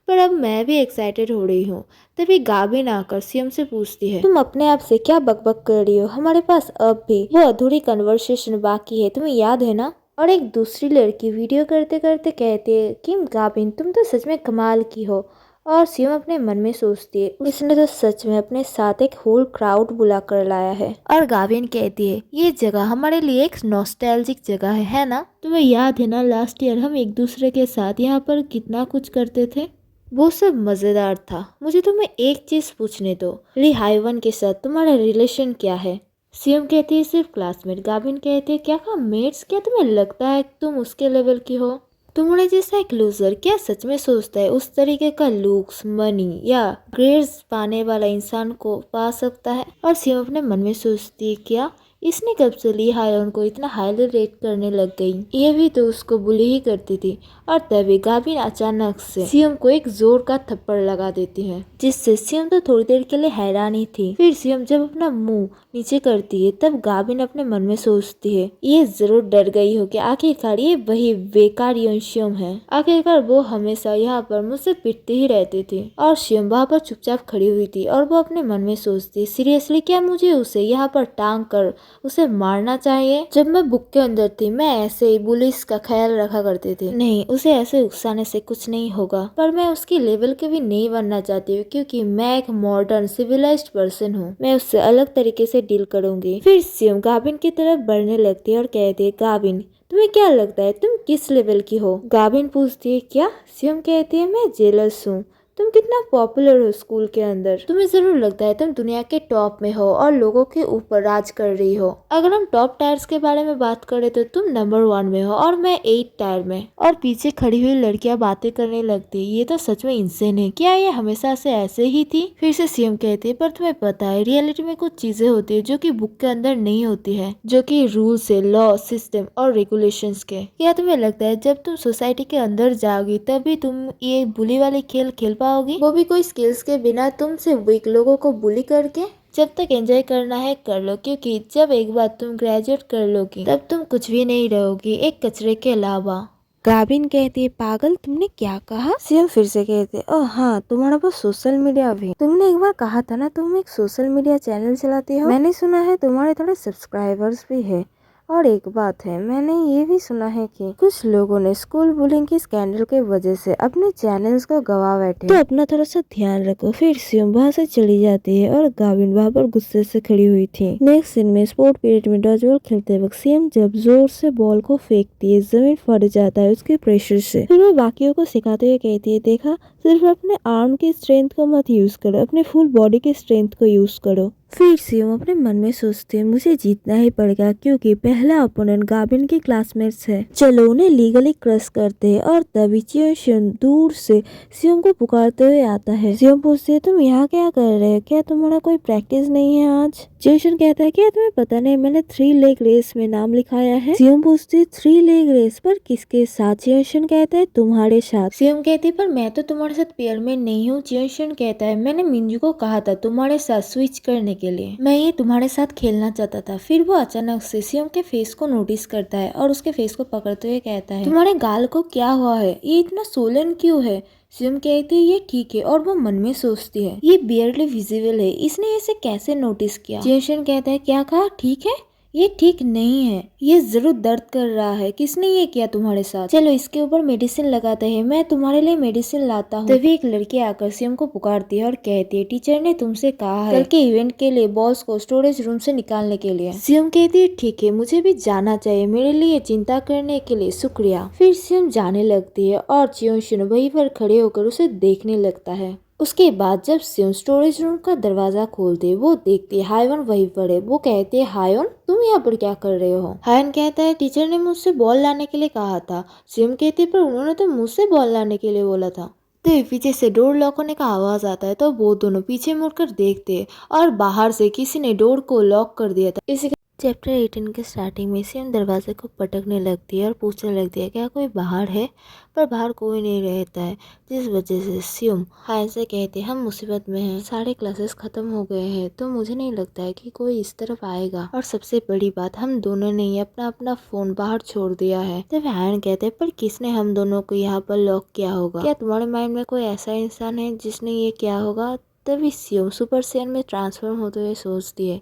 पर अब मैं भी एक्साइटेड हो रही हूँ। तभी गाबिन आकर सियम से पूछती है तुम अपने आप से क्या बकबक कर रही हो, हमारे पास अब भी वो अधूरी कन्वर्सेशन बाकी है, तुम्हें याद है ना? और एक दूसरी लड़की वीडियो करते करते कहती है किम गाबिन तुम तो सच में कमाल की हो। और सियम अपने मन में सोचती है इसने तो सच में अपने साथ एक होल क्राउड बुला कर लाया है। और गाविन कहती है ये जगह हमारे लिए एक नॉस्टैल्जिक जगह है ना? तुम्हें याद है ना लास्ट ईयर हम एक दूसरे के साथ यहाँ पर कितना कुछ करते थे, वो सब मजेदार था। मुझे तुम्हें एक चीज पूछने दो, ली हाइवन के साथ तुम्हारा रिलेशन क्या है? सियम कहती है सिर्फ क्लासमेट। गाविन कहती है क्या मेट्स? क्या तुम्हें लगता है तुम उसके लेवल की हो? तुम्हारे जैसा एक लूजर क्या सच में सोचता है उस तरीके का लुक्स, मनी या ग्रेड्स पाने वाला इंसान को पा सकता है? और सिम अपने मन में सोचती है, क्या इसने कब से ली हायन को इतना हाईली रेट करने लग गई? ये भी तो उसको बुली ही करती थी। और तभी गाभिन अचानक से सियम को एक जोर का थप्पड़ लगा देती है, जिससे सियम तो थोड़ी देर के लिए हैरान ही थी। फिर सियम जब अपना मुंह नीचे करती है तब गाभिन अपने मन में सोचती है, ये जरूर डर गई हो कि आखिरकार ये वही बेकार शियम है। आखिरकार वो हमेशा यहाँ पर मुझसे पिटती ही रहती थी। और शियम वहाँ पर चुपचाप खड़ी हुई थी और वो अपने मन में सोचती, सीरियसली क्या मुझे उसे यहाँ पर टांग कर उसे मारना चाहिए? जब मैं बुक के अंदर थी मैं ऐसे ही पुलिस का ख्याल रखा करती थी। नहीं, उसे ऐसे उकसाने से कुछ नहीं होगा, पर मैं उसकी लेवल के भी नहीं बनना चाहती हूँ, क्योंकि मैं एक मॉडर्न सिविलाइज्ड पर्सन हूँ। मैं उससे अलग तरीके से डील करूंगी। फिर सियम गाभिन की तरफ बढ़ने लगती है और कहती है, गाभिन तुम्हें क्या लगता है तुम किस लेवल की हो? गाभिन पूछती है, क्या? सियम कहती है, मैं जेलस हूँ। तुम कितना पॉपुलर हो स्कूल के अंदर, तुम्हें जरूर लगता है तुम दुनिया के टॉप में हो और लोगों के ऊपर राज कर रही हो। अगर हम टॉप टायर्स के बारे में बात करें तो तुम नंबर 1 में हो और मैं 8 टायर में। और पीछे खड़ी हुई लड़कियां बातें करने लगती, ये तो सच में इंसेन है, क्या ये हमेशा से ऐसे ही थी? फिर से सीएम कहते हैं, पर तुम्हें पता है रियलिटी में कुछ चीजें होती है जो कि बुक के अंदर नहीं होती है, जो कि रूल्स है, लॉ, सिस्टम और रेगुलेशंस के। क्या तुम्हें लगता है जब तुम सोसाइटी के अंदर जाओगी तभी तुम ये बुली वाले खेल खेल पाओगी, वो भी कोई स्किल्स के बिना, तुमसे वीक लोगों को बुली करके? जब तक एंजॉय करना है कर लो, क्योंकि जब एक बार तुम ग्रेजुएट कर लोगी तब तुम कुछ भी नहीं रहोगी एक कचरे के अलावा। गाभिन कहती है, पागल तुमने क्या कहा? सीएम फिर से कहते, ओह हाँ, तुम्हारा पास सोशल मीडिया भी। तुमने एक बार कहा था ना तुम एक सोशल मीडिया चैनल चलाती हो। मैंने सुना है तुम्हारे थोड़े सब्सक्राइबर्स भी है। और एक बात है, मैंने ये भी सुना है कि कुछ लोगों ने स्कूल बुलिंग की स्कैंडल के वजह से अपने चैनल्स को गवा बैठे, तो अपना थोड़ा सा ध्यान रखो। फिर सियम वहाँ से चली जाती है और गाविन वहाँ पर गुस्से से खड़ी हुई थी। नेक्स्ट सीन में स्पोर्ट पीरियड में डॉजबॉल खेलते वक्त सियम जब जोर से बॉल को फेंकती है, जमीन फट जाता है उसके प्रेशर से। फिर वो बाकियों को सिखाते हुए कहती है, देखा, सिर्फ अपने आर्म की स्ट्रेंथ को मत यूज करो, अपने फुल बॉडी की स्ट्रेंथ को यूज करो। फिर सियम अपने मन में सोचते हैं, मुझे जीतना ही पड़ेगा, क्योंकि पहला ओपोनेंट गाबिन के क्लासमेट्स है। चलो उन्हें लीगली क्रश करते हैं। और तभी चियोशियन दूर से सियम को पुकारते हुए आता है। सियम पूछती है, तुम यहाँ क्या कर रहे हो? क्या तुम्हारा कोई प्रैक्टिस नहीं है आज? चियोशियन कहता है, क्या तुम्हें पता नहीं मैंने 3 लेग रेस में नाम लिखाया है? सियम पूछती है, 3 लेग रेस पर किसके साथ? चियोशियन कहता है, तुम्हारे साथ। सियम कहती है, पर मैं तो तुम्हारे साथ पेयर में नहीं हूँ। चियोशियन कहता है, मैंने मिंजू को कहा था तुम्हारे साथ स्विच करने के लिए, मैं ये तुम्हारे साथ खेलना चाहता था। फिर वो अचानक से सियम के फेस को नोटिस करता है और उसके फेस को पकड़ते हुए कहता है, तुम्हारे गाल को क्या हुआ है? ये इतना सोलन क्यों है? सियम कहती है, ये ठीक है। और वो मन में सोचती है, ये बियरली विजिबल है, इसने इसे कैसे नोटिस किया? जेशन कहता है, क्या कहा? ठीक है? ये ठीक नहीं है, ये जरूर दर्द कर रहा है। किसने ये किया तुम्हारे साथ? चलो इसके ऊपर मेडिसिन लगाते हैं, मैं तुम्हारे लिए मेडिसिन लाता हूँ। तभी एक लड़की आकर सियम को पुकारती है और कहती है, टीचर ने तुमसे कहा है कल के इवेंट के लिए बॉस को स्टोरेज रूम से निकालने के लिए। सियम कहती है, ठीक है, मुझे भी जाना चाहिए, मेरे लिए चिंता करने के लिए शुक्रिया। फिर सियम जाने लगती है और चियोशिन वहीं पर खड़े होकर उसे देखने लगता है। उसके बाद जब सियम स्टोरेज रूम का दरवाजा खोलते वो देखती हायन वहीं पर है। वो कहती है, हायन तुम यहाँ पर क्या कर रहे हो? हायन कहता है, टीचर ने मुझसे बॉल लाने के लिए कहा था। सियम कहती है, पर उन्होंने तो मुझसे बॉल लाने के लिए बोला था। तो पीछे से डोर लॉक होने का आवाज आता है, तो वो दोनों पीछे मुड़कर देखते हैं और बाहर से किसी ने डोर को लॉक कर दिया था। इसी चैप्टर 18 के स्टार्टिंग में सियम दरवाजे को पटकने लगती है और पूछने लगती है, क्या कोई बाहर है? पर बाहर कोई नहीं रहता है, जिस वजह से सियम हायन से कहते हैं, हम मुसीबत में हैं, सारे क्लासेस खत्म हो गए हैं, तो मुझे नहीं लगता है कि कोई इस तरफ आएगा। और सबसे बड़ी बात, हम दोनों ने अपना अपना फोन बाहर छोड़ दिया है। तब हायन कहते हैं, पर किसने हम दोनों को यहाँ पर लॉक किया होगा? क्या तुम्हारे माइंड में कोई ऐसा इंसान है जिसने ये किया होगा? तभी सियम सुपर सैयन में ट्रांसफॉर्म होते हुए सोचती है,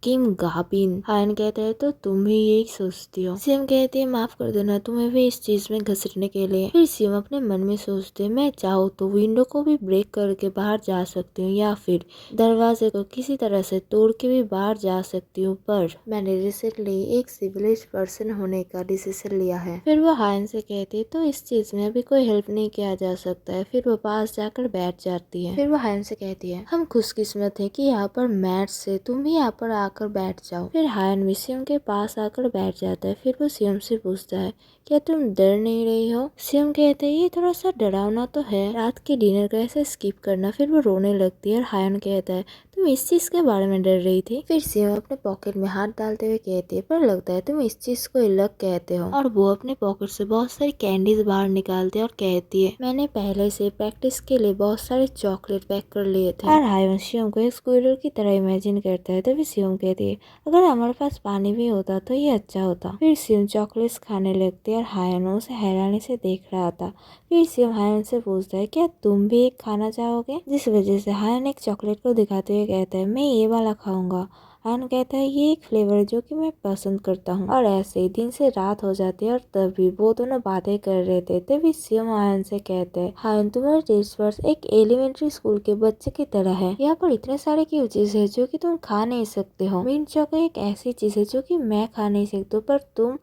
किम गाबिन। हायन कहता है, तो तुम भी यही सोचती हो? सियम कहती है, माफ कर देना तुम्हें भी इस चीज में घसीटने के लिए। फिर सियम अपने मन में सोचते, मैं चाहूँ तो विंडो को भी ब्रेक करके बाहर जा सकती हूँ, या फिर दरवाजे को किसी तरह से तोड़ के भी बाहर जा सकती हूँ, पर मैंने रिसेंटली एक सिविलाइज्ड पर्सन होने का डिसीजन लिया है। फिर वो हायन से कहती है, तो इस चीज में अभी कोई हेल्प नहीं किया जा सकता है। फिर वो पास जाकर बैठ जाती है। फिर वो हायन से कहती है, हम खुशकिस्मत है कि यहाँ पर मैट से तुम भी यहाँ पर आकर बैठ जाओ। फिर हायन भी सियोम के पास आकर बैठ जाता है। फिर वो सियोम से पूछता है, क्या तुम डर नहीं रही हो? सियोम कहते हैं, ये थोड़ा सा डरावना तो है, रात के डिनर को ऐसे स्किप करना। फिर वो रोने लगती है और हायन कहता है, तुम इस चीज के बारे में डर रही थी? फिर सियोम अपने पॉकेट में हाथ डालते हुए कहती है, पर लगता है तुम इस चीज को लक कहते हो। और वो अपने पॉकेट से बहुत सारी कैंडीज बाहर निकालती है और कहती है, मैंने पहले से प्रैक्टिस के लिए बहुत सारे चॉकलेट पैक कर लिए थे। और हायन सियोम को एक स्क्विरल की तरह इमेजिन करता है। तभी सियोम कहती है, अगर हमारे पास पानी भी होता तो ये अच्छा होता। फिर सियोम चॉकलेट्स खाने लगती है और हायन उसे हैरानी से देख रहा था। फिर सियोम हायन से पूछता है, क्या तुम भी एक खाना चाहोगे? जिस वजह से हायन एक चॉकलेट को दिखाते हुए कहता है, मैं ये वाला खाऊंगा। हायन कहता है, ये एक फ्लेवर है जो कि मैं पसंद करता हूँ। और ऐसे ही दिन से रात हो जाती है और तभी वो दोनों बातें कर रहे थे। तभी सियोम हायन से कहते हैं, हायन तुम्हारे टेस्ट बड्स एक एलिमेंट्री स्कूल के बच्चे की तरह है। यहाँ पर इतने सारे की चीज है जो कि तुम खा नहीं सकते हो। मिंट चॉको एक ऐसी चीज है जो कि मैं खा नहीं सकती, पर तुम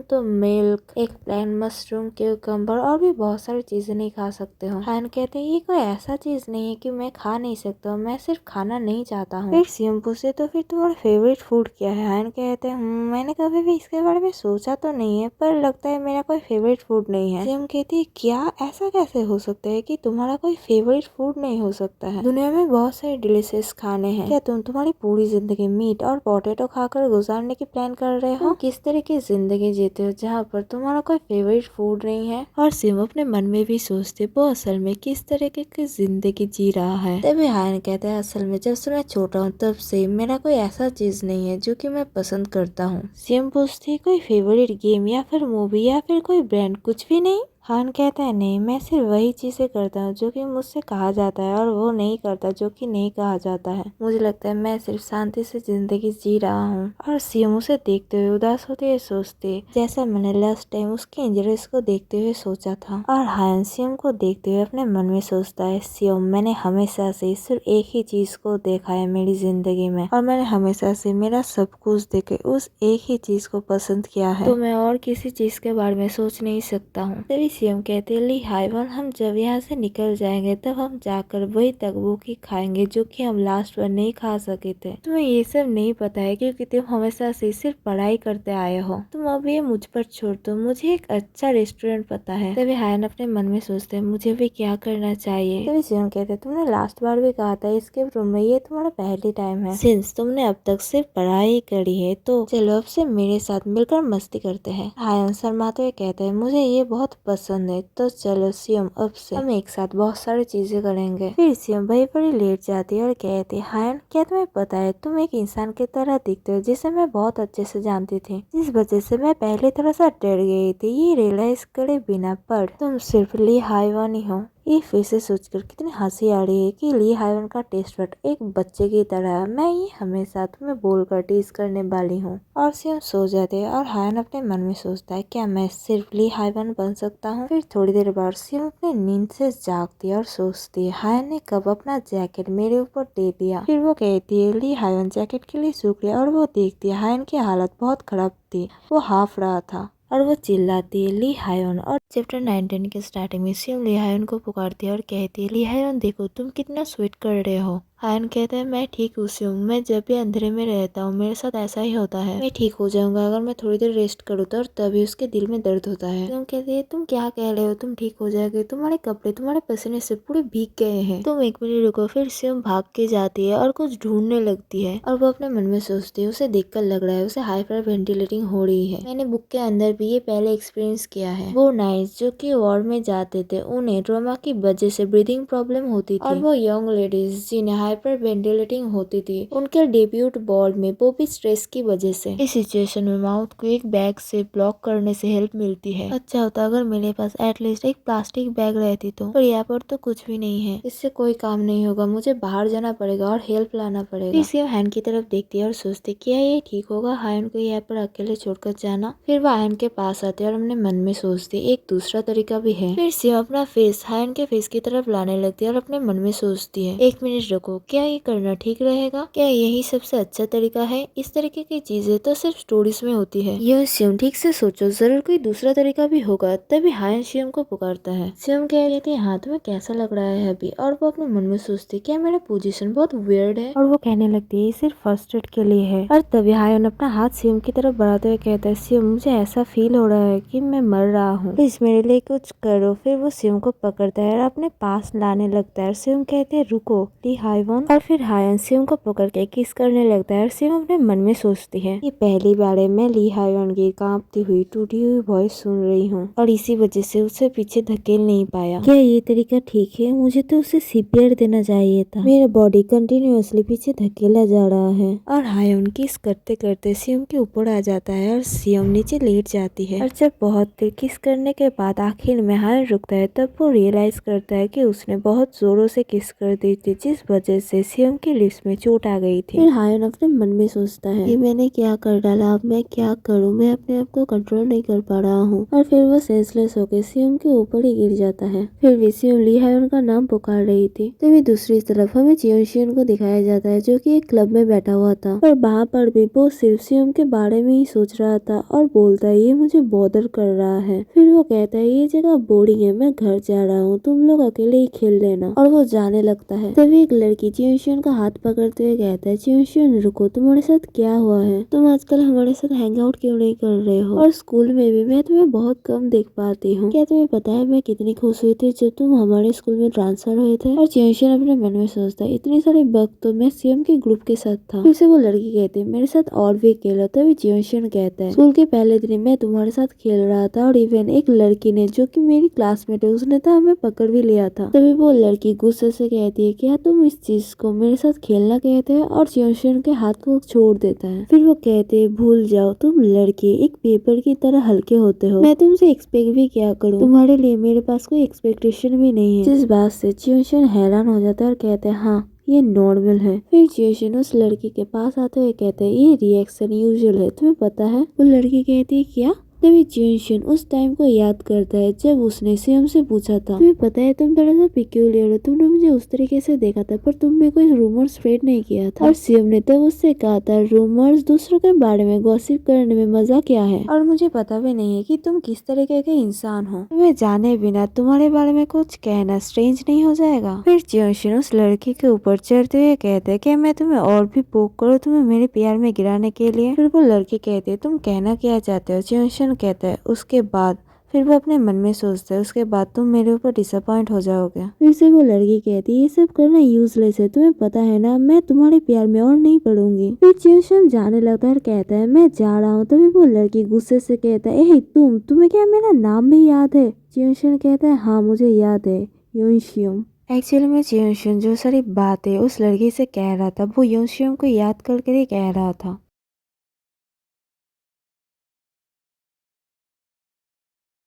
तो मिल्क, एक प्लेन मशरूम, क्यूकम्बर और भी बहुत सारी चीजें नहीं खा सकते हो। हायन कहते हैं, ये कोई ऐसा चीज नहीं है कि मैं खा नहीं सकता हूँ, मैं सिर्फ खाना नहीं चाहता हूँ। फिर सियोम पूछते, तो फिर तुम्हारा फेवरेट फूड क्या है? हायन कहते हैं, मैंने कभी भी इसके बारे में सोचा तो नहीं है, पर लगता है मेरा कोई फेवरेट फूड नहीं है। सियोम कहती है, क्या ऐसा कैसे हो सकता है कि तुम्हारा कोई फेवरेट फूड नहीं हो सकता है? दुनिया में बहुत सारे डिलीशियस खाने हैं, क्या तुम तुम्हारी पूरी जिंदगी मीट और पोटैटो खाकर गुजारने की प्लान कर रहे हो? किस तरह की जिंदगी जीते हो जहाँ पर तुम्हारा कोई फेवरेट फूड नहीं है? और सियोम अपने मन में भी सोचते, वो असल में किस तरीके की जिंदगी जी रहा है। तभी हायन कहता है, असल में जब से मैं छोटा हूँ तब से मेरा कोई ऐसा चीज नहीं है जो कि मैं पसंद करता हूँ। सियोम पूछती, कोई फेवरेट गेम या फिर मूवी या फिर कोई ब्रांड, कुछ भी नहीं? हायन कहता है, नहीं, मैं सिर्फ वही चीजें करता हूँ जो कि मुझसे कहा जाता है और वो नहीं करता जो कि नहीं कहा जाता है। मुझे लगता है मैं सिर्फ शांति से जिंदगी जी रहा हूँ। और सियोम उसे देखते हुए उदास होते हुए सोचते, जैसा मैंने लास्ट टाइम उसके इंजरीज को देखते हुए सोचा था। और हायन सियोम को देखते हुए अपने मन में सोचता है, सियोम, मैंने हमेशा से सिर्फ एक ही चीज को देखा है मेरी जिंदगी में, और मैंने हमेशा से मेरा सब कुछ देखे उस एक ही चीज को पसंद किया है, तो मैं और किसी चीज के बारे में सोच नहीं सकता हूँ। तभी सियोम कहते, ली हायवन, हम जब यहाँ से निकल जाएंगे तब हम जाकर वही तकबूकी खाएंगे जो कि हम लास्ट बार नहीं खा सके थे। तुम्हें ये सब नहीं पता है क्योंकि तुम हमेशा से सिर्फ पढ़ाई करते आए हो। तुम अब ये मुझ पर छोड़ दो, मुझे एक अच्छा रेस्टोरेंट पता है। तभी हायन अपने मन में सोचते हैं, मुझे भी क्या करना चाहिए। तभी सियोम कहते, तुमने लास्ट बार भी कहा था इसके रूम में ये तुम्हारा पहली टाइम है। सिंस तुमने अब तक सिर्फ पढ़ाई करी है तो चलो अब से मेरे साथ मिलकर मस्ती करते हैं। हायन शर्माते हुए कहते हैं, मुझे ये बहुत पसंद है, तो चलो सियोम, अब से हम एक साथ बहुत सारी चीजें करेंगे। फिर सियोम वहीं पर ही लेट जाती है और कहती है, हायन, क्या तुम्हें पता है तुम एक इंसान की तरह दिखते हो जिसे मैं बहुत अच्छे से जानती थी, जिस वजह से मैं पहले थोड़ा सा डर गई थी ये रियलाइज करे बिना, पर तुम सिर्फ ली हायवन ही हो। ये फिर से सोचकर कितनी हंसी आ रही है कि ली हायवन का टेस्ट बड एक बच्चे की तरह है। मैं ये हमेशा तुम्हें बोलकर टीज करने वाली हूँ। और सियोम सो जाते हैं और हायन अपने मन में सोचता है, क्या मैं सिर्फ ली हायवन बन सकता हूँ? फिर थोड़ी देर बाद सियोम अपनी नींद से जागती है और सोचती है, हायन ने कब अपना जैकेट मेरे ऊपर दे दिया। फिर वो कहती है, ली हायवन जैकेट के लिए शुक्रिया। और वो देखती है हायन की हालत बहुत खराब थी, वो हाफ रहा था और वो चिल्लाती है, ली हायन। और चैप्टर 19 के स्टार्टिंग में सियोम ली हायन को पुकारती है और कहती है, ली हायन देखो तुम कितना स्वीट कर रहे हो। हायन कहता है, मैं ठीक हूँ सियोम, मैं जब भी अंधेरे में रहता हूँ मेरे साथ ऐसा ही होता है, मैं ठीक हो जाऊंगा अगर मैं थोड़ी देर रेस्ट करूँ तो। और तभी उसके दिल में दर्द होता है। सियोम कहती है, तुम क्या कह रहे हो, तुम ठीक हो जाओगे, तुम्हारे कपड़े तुम्हारे पसीने से पूरे भीग गए हैं, तुम एक मिनट रुको। फिर सियोम भाग के जाती है और कुछ ढूंढने लगती है और वो अपने मन में सोचती है, उसे देखकर लग रहा है उसे हाइपर वेंटिलेटिंग हो रही है। मैंने बुक के अंदर भी ये पहले एक्सपीरियंस किया है। वो नाइट्स जो कि वॉर में जाते थे उन्हें ट्रॉमा की वजह से ब्रीदिंग प्रॉब्लम होती थी, और वो यंग लेडीज जिन्हें हाइपर वेंटिलेटिंग होती थी उनके डेब्यूट बॉल में वो भी स्ट्रेस की वजह से। इस सिचुएशन में माउथ को एक बैग से ब्लॉक करने से हेल्प मिलती है। अच्छा होता अगर मेरे पास एटलीस्ट एक प्लास्टिक बैग रहती तो, पर यहाँ पर तो कुछ भी नहीं है, इससे कोई काम नहीं होगा, मुझे बाहर जाना पड़ेगा और हेल्प लाना पड़ेगा। सियोम हायन की तरफ देखती है और सोचती क्या ये ठीक होगा हायन को यहाँ पर अकेले छोड़कर जाना। फिर वो हायन के पास आते हैं और अपने मन में सोचती एक दूसरा तरीका भी है। फिर सियोम अपना फेस हायन के फेस की तरफ लाने लगती है और अपने मन में सोचती है, एक मिनट रुको, हो, क्या ये करना ठीक रहेगा? क्या यही सबसे अच्छा तरीका है? इस तरीके की चीजें तो सिर्फ स्टोरीज में होती है। यह शिवम ठीक से सोचो, जरूर कोई दूसरा तरीका भी होगा। तभी हायन शिवम को पुकारता है। शिवम कह रही थी हाँ तुम्हें कैसा लग रहा है अभी, और वो अपने मन में सोचती क्या मेरा पोजीशन बहुत वियर्ड है, और वो कहने लगती है सिर्फ फर्स्ट एड के लिए है। और तभी हायन अपना हाथ शिवम की तरफ बढ़ाते हुए कहता है शिवम मुझे ऐसा फील हो रहा है कि मैं मर रहा हूँ, प्लीज मेरे लिए कुछ करो। फिर वो शिवम को पकड़ता है और अपने पास लाने लगता है। शिवम कहते हैं रुको ली हायवन, और फिर हायन शिवम को पकड़ के किस करने लगता है। और शिवम अपने मन में सोचती है ये पहली बार है मैं ली हायवन की कांपती हुई टूटी हुई वॉइस सुन रही हूँ, और इसी वजह से उसे पीछे धकेल नहीं पाया। क्या ये तरीका ठीक है? मुझे तो उसे सीपीआर देना चाहिए था। मेरा बॉडी कंटिन्यूअसली पीछे धकेला जा रहा है। और हायन किस करते करते शिवम के ऊपर आ जाता है और शिवम नीचे लेट जाती है। और जब बहुत देर किस करने के बाद आखिर में हायन रुकता है, तब वो रियलाइज करता है कि उसने बहुत जोरों से किस कर दी थी, जिस वजह से शिवम की लिप्स में चोट आ गई थी। फिर हायन अपने मन में सोचता है कि मैंने क्या कर डाला, अब मैं क्या करूँ, मैं अपने आप को कंट्रोल नहीं कर पा रहा हूँ। और फिर वो सेंसलेस होकर शिवम के ऊपर ही गिर जाता है। फिर भी शिवम ली हायन का नाम पुकार रही थी। तभी दूसरी तरफ हमें चियोशियन को दिखाया जाता है जो कि एक क्लब में बैठा हुआ था, और वहाँ पर भी वो सिर्फ शिवम के बारे में ही सोच रहा था और बोलता है ये मुझे बॉदर कर रहा है। फिर वो कहता है ये जगह बोरिंग है, मैं घर जा रहा हूँ, तुम लोग अकेले ही खेल लेना। और वो जाने लगता है। तभी एक लड़की चियोशियन का हाथ पकड़ते हुए कहता है चियोशियन रुको, तुम्हारे साथ क्या हुआ है? तुम आजकल हमारे साथ हैंग आउट क्यों नहीं कर रहे हो? और स्कूल में भी मैं तुम्हें बहुत कम देख पाती हूँ। क्या तुम्हें पता है मैं कितनी खुश हुई थी जब तुम हमारे स्कूल में ट्रांसफर हुए थे? और चियोशियन अपने मन में सोचता है इतने सारे वक्त तो मैं शिवम के ग्रुप के साथ था। फिर से वो लड़की कहती है मेरे साथ और भी खेलो। तभी चियोशियन कहता है स्कूल के पहले दिन मैं तुम्हारे साथ खेल रहा था, और इवन एक लड़की ने जो कि मेरी क्लासमेट है उसने तो हमें पकड़ भी लिया था। तभी वो लड़की गुस्से से कहती है क्या तुम इस चीज को मेरे साथ खेलना कहते हैं? और चियोशियन के हाथ को छोड़ देता है। फिर वो कहते हैं भूल जाओ, तुम लड़के एक पेपर की तरह हल्के होते हो, मैं तुमसे एक्सपेक्ट भी क्या करूँ, तुम्हारे लिए मेरे पास कोई एक्सपेक्टेशन भी नहीं है। जिस बात से चियोशियन हैरान हो जाता है और कहते हैं हाँ ये नॉर्मल है। फिर चियोशियन उस लड़की के पास आते हुए कहते हैं ये रिएक्शन यूजुअल है, तुम्हें पता है? वो लड़की कहती है क्या? तभी चियोशियन उस टाइम को याद करता है जब उसने शिवम से पूछा था तुम्हें पता है तुम थोड़ा सा पिक्यूलियर हो, तुमने मुझे उस तरीके से देखा था पर तुमने कोई रूमर स्प्रेड नहीं किया था। और शिवम ने तब उससे कहा था रूमर्स दूसरों के बारे में गॉसिप करने में मजा क्या है, और मुझे पता भी नहीं है कि तुम किस तरीके के इंसान हो, तुम्हें जाने बिना तुम्हारे बारे में कुछ कहना स्ट्रेंज नहीं हो जाएगा? फिर चियोशियन उस लड़की के ऊपर चढ़ते हुए कहते हैं कि मैं तुम्हें और भी पोक करूँ तुम्हें मेरे प्यार में गिराने के लिए? फिर वो लड़की कहती है तुम कहना क्या चाहते हो? चियोशियन कहता है उसके बाद। फिर वो अपने मन में सोचता है उसके बाद तुम मेरे ऊपर डिसअपॉइंट हो जाओगे। फिर से वो लड़की कहती है ये सब करना यूजलेस है, तुम्हें पता है ना मैं तुम्हारे प्यार में और नहीं पड़ूंगी। फिर चियोशियन जाने लगता है और कहता है मैं जा रहा हूँ। तभी वो लड़की गुस्से से कहता है तुम्हें क्या मेरा नाम भी याद है? चियोशियन कहता है हाँ मुझे याद है, योनशियम। एक्चुअली में चियोशियन जो सारी बातें उस लड़की से कह रहा था वो योनशियम को याद करके ही कह रहा था।